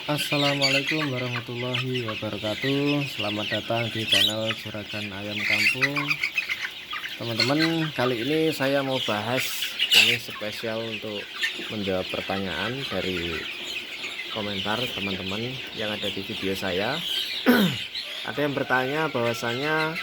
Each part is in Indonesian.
Assalamualaikum warahmatullahi wabarakatuh. Selamat datang di channel Juragan Ayam Kampung. Teman-teman, kali ini saya mau bahas, ini spesial untuk menjawab pertanyaan dari komentar teman-teman yang ada di video saya. Ada yang bertanya bahwasanya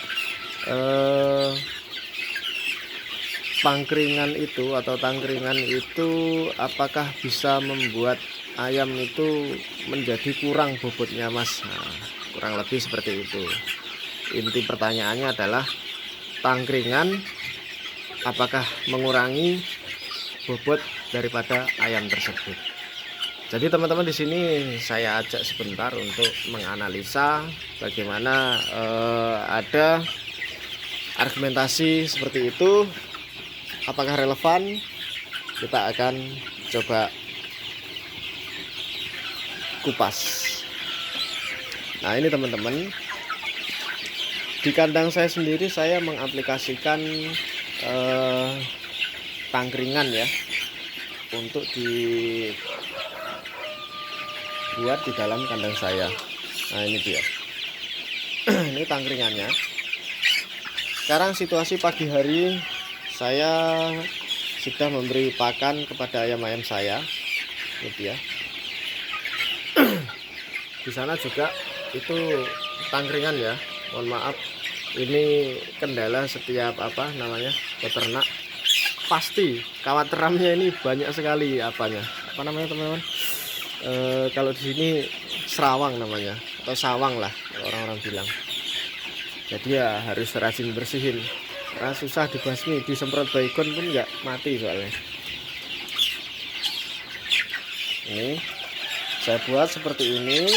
pangkringan itu atau tangkringan itu apakah bisa membuat ayam itu menjadi kurang bobotnya, Mas? Nah, kurang lebih seperti itu. Inti pertanyaannya adalah tangkringan apakah mengurangi bobot daripada ayam tersebut. Jadi teman-teman, di sini saya ajak sebentar untuk menganalisa bagaimana ada argumentasi seperti itu. Apakah relevan? Kita akan coba kupas. Nah, ini teman-teman, di kandang saya sendiri saya mengaplikasikan tangkringan ya, untuk dibuat di dalam kandang saya. Nah, ini dia. Ini tangkringannya. Sekarang situasi pagi hari, saya sudah memberi pakan kepada ayam-ayam saya. Ini dia. Di sana juga itu tangkringan ya. Mohon maaf, ini kendala setiap peternak. Pasti kawat teramnya ini banyak sekali apa namanya teman-teman. Kalau di sini serawang namanya, atau sawang lah orang-orang bilang. Jadi ya harus rajin bersihin, karena susah dibasmi, disemprot baygon pun nggak mati soalnya. Ini saya buat seperti ini.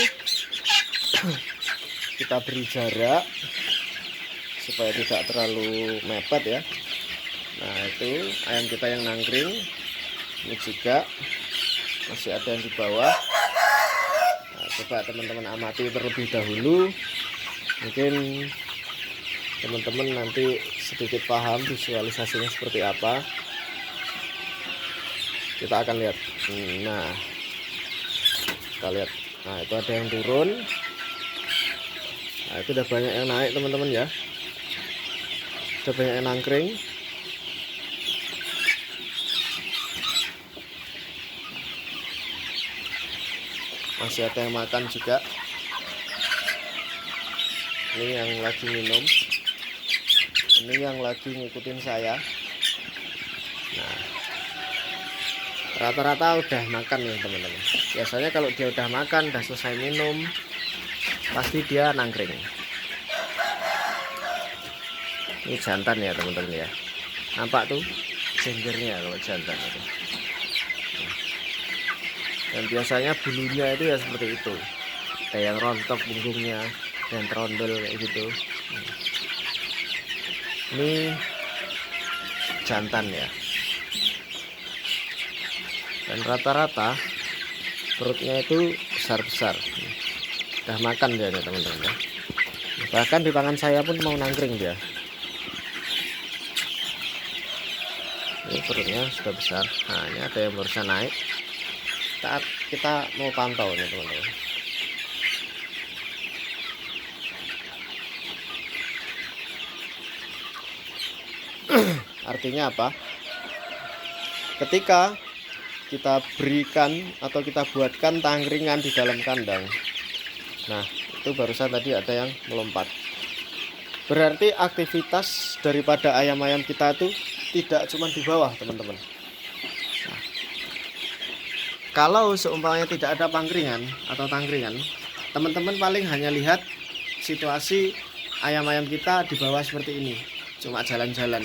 Kita beri jarak supaya tidak terlalu mepet ya. Nah, itu ayam kita yang nangkring. Ini juga masih ada yang di bawah. Nah, coba teman-teman amati terlebih dahulu. Mungkin teman-teman nanti sedikit paham visualisasinya seperti apa. Kita akan lihat. Nah, kita lihat. Nah, itu ada yang turun. Nah, itu udah banyak yang naik teman-teman ya. Udah banyak yang nangkring. Masih ada yang makan juga. Ini yang lagi minum. Ini yang lagi ngikutin saya. Nah, rata-rata udah makan ya teman-teman. Biasanya kalau dia udah makan, udah selesai minum, pasti dia nangkring. Ini jantan ya teman-teman ya. Nampak tuh jenggernya kalau jantan itu. Dan biasanya bulunya itu ya seperti itu. Ada yang rontok punggungnya dan trondol kayak gitu. Ini jantan ya. Dan rata-rata perutnya itu besar-besar. Udah makan dia nih teman-teman ya. Bahkan di tangan saya pun mau nangkring dia. Ini perutnya sudah besar. Nah, ini ada yang barusan naik. Saat kita mau pantau nih teman-teman. Artinya apa? Ketika kita berikan atau kita buatkan tangkringan di dalam kandang, nah itu barusan tadi ada yang melompat. Berarti aktivitas daripada ayam-ayam kita itu tidak cuma di bawah teman-teman. Nah, kalau seumpamanya tidak ada pangkringan atau tangkringan, teman-teman paling hanya lihat situasi ayam-ayam kita di bawah seperti ini, cuma jalan-jalan.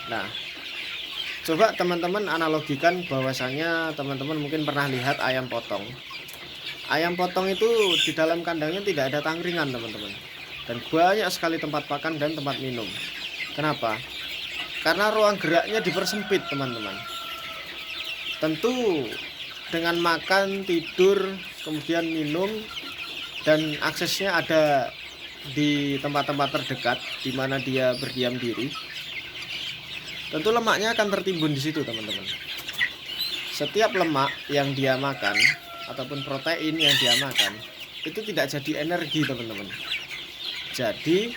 Nah, coba teman-teman analogikan bahwasanya teman-teman mungkin pernah lihat ayam potong. Ayam potong itu di dalam kandangnya tidak ada tangkringan teman-teman, dan banyak sekali tempat pakan dan tempat minum. Kenapa? Karena ruang geraknya dipersempit teman-teman. Tentu dengan makan, tidur, kemudian minum, dan aksesnya ada di tempat-tempat terdekat di mana dia berdiam diri, tentu lemaknya akan tertimbun di situ teman-teman. Setiap lemak yang dia makan ataupun protein yang dia makan itu tidak jadi energi teman-teman. Jadi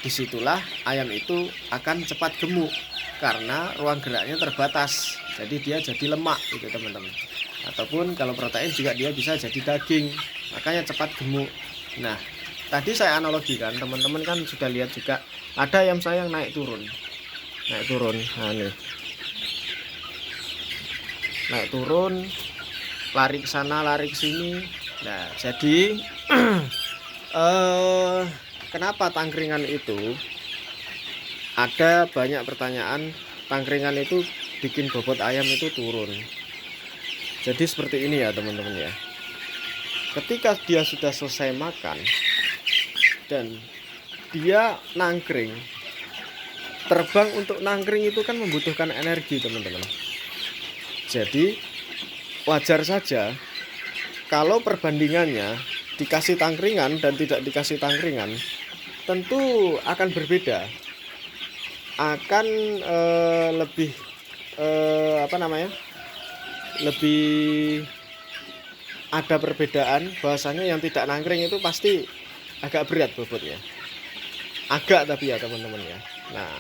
disitulah ayam itu akan cepat gemuk karena ruang geraknya terbatas, jadi dia jadi lemak gitu teman-teman. Ataupun kalau protein juga dia bisa jadi daging, makanya cepat gemuk. Nah tadi saya analogikan, teman-teman kan sudah lihat juga ada ayam saya yang naik turun. Nah ini naik turun, lari ke sana lari ke sini. Nah jadi kenapa tangkringan itu, ada banyak pertanyaan, tangkringan itu bikin bobot ayam itu turun. Jadi seperti ini ya teman-teman ya, ketika dia sudah selesai makan dan dia nangkring, terbang untuk nangkring itu kan membutuhkan energi teman-teman. Jadi wajar saja kalau perbandingannya dikasih tangkringan dan tidak dikasih tangkringan, tentu akan berbeda, akan lebih lebih ada perbedaan. Bahwasanya yang tidak nangkring itu pasti agak berat bobotnya, agak, tapi ya teman-teman ya. Nah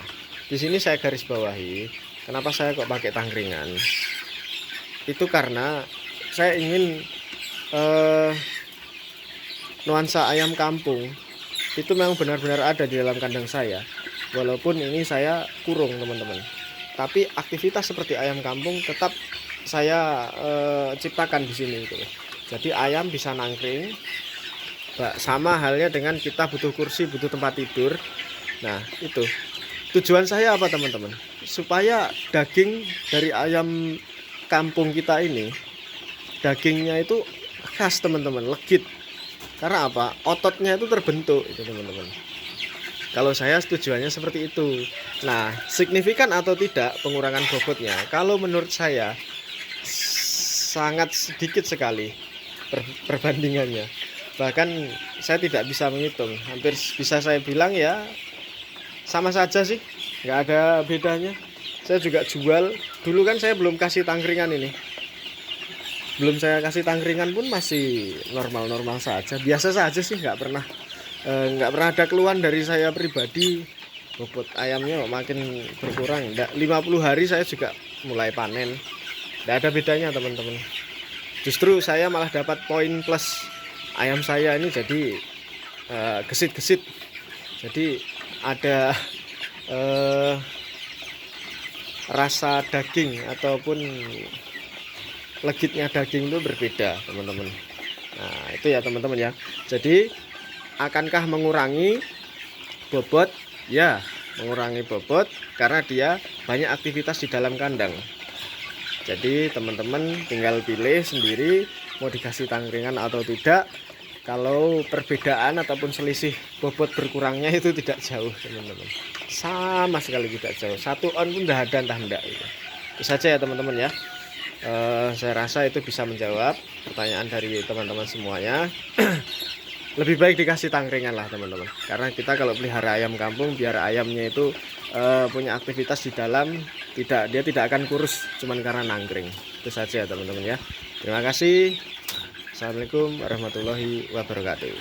di sini saya garis bawahi kenapa saya kok pakai tangkringan, itu karena saya ingin nuansa ayam kampung itu memang benar-benar ada di dalam kandang saya. Walaupun ini saya kurung teman-teman, tapi aktivitas seperti ayam kampung tetap saya ciptakan di sini gitu. Jadi ayam bisa nangkring, sama halnya dengan kita butuh kursi, butuh tempat tidur. Nah itu tujuan saya apa teman-teman, supaya daging dari ayam kampung kita ini, dagingnya itu khas teman-teman, legit. Karena apa? Ototnya itu terbentuk itu teman-teman. Kalau saya tujuannya seperti itu. Nah signifikan atau tidak pengurangan bobotnya, kalau menurut saya sangat sedikit sekali perbandingannya. Bahkan saya tidak bisa menghitung, hampir bisa saya bilang ya sama saja sih, nggak ada bedanya. Saya juga jual, dulu kan saya belum kasih tangkringan ini, belum saya kasih tangkringan pun masih normal-normal saja, biasa saja sih, nggak pernah ada keluhan dari saya pribadi bobot ayamnya makin berkurang. 50 hari saya juga mulai panen, nggak ada bedanya teman-teman. Justru saya malah dapat poin plus, ayam saya ini jadi gesit-gesit, jadi ada rasa daging ataupun legitnya daging itu berbeda teman-teman. Nah itu ya teman-teman ya. Jadi akankah mengurangi bobot? Ya mengurangi bobot karena dia banyak aktivitas di dalam kandang. Jadi teman-teman tinggal pilih sendiri mau dikasih tangkringan atau tidak. Kalau perbedaan ataupun selisih bobot berkurangnya itu tidak jauh teman-teman, sama sekali tidak jauh. 1 on pun udah ada, entah enggak itu saja ya teman-teman ya. Saya rasa itu bisa menjawab pertanyaan dari teman-teman semuanya. Lebih baik dikasih tangkringan lah teman-teman, karena kita kalau pelihara ayam kampung biar ayamnya itu punya aktivitas di dalam, dia tidak akan kurus cuman karena nangkring. Itu saja ya teman-teman ya. Terima kasih. Assalamualaikum warahmatullahi wabarakatuh.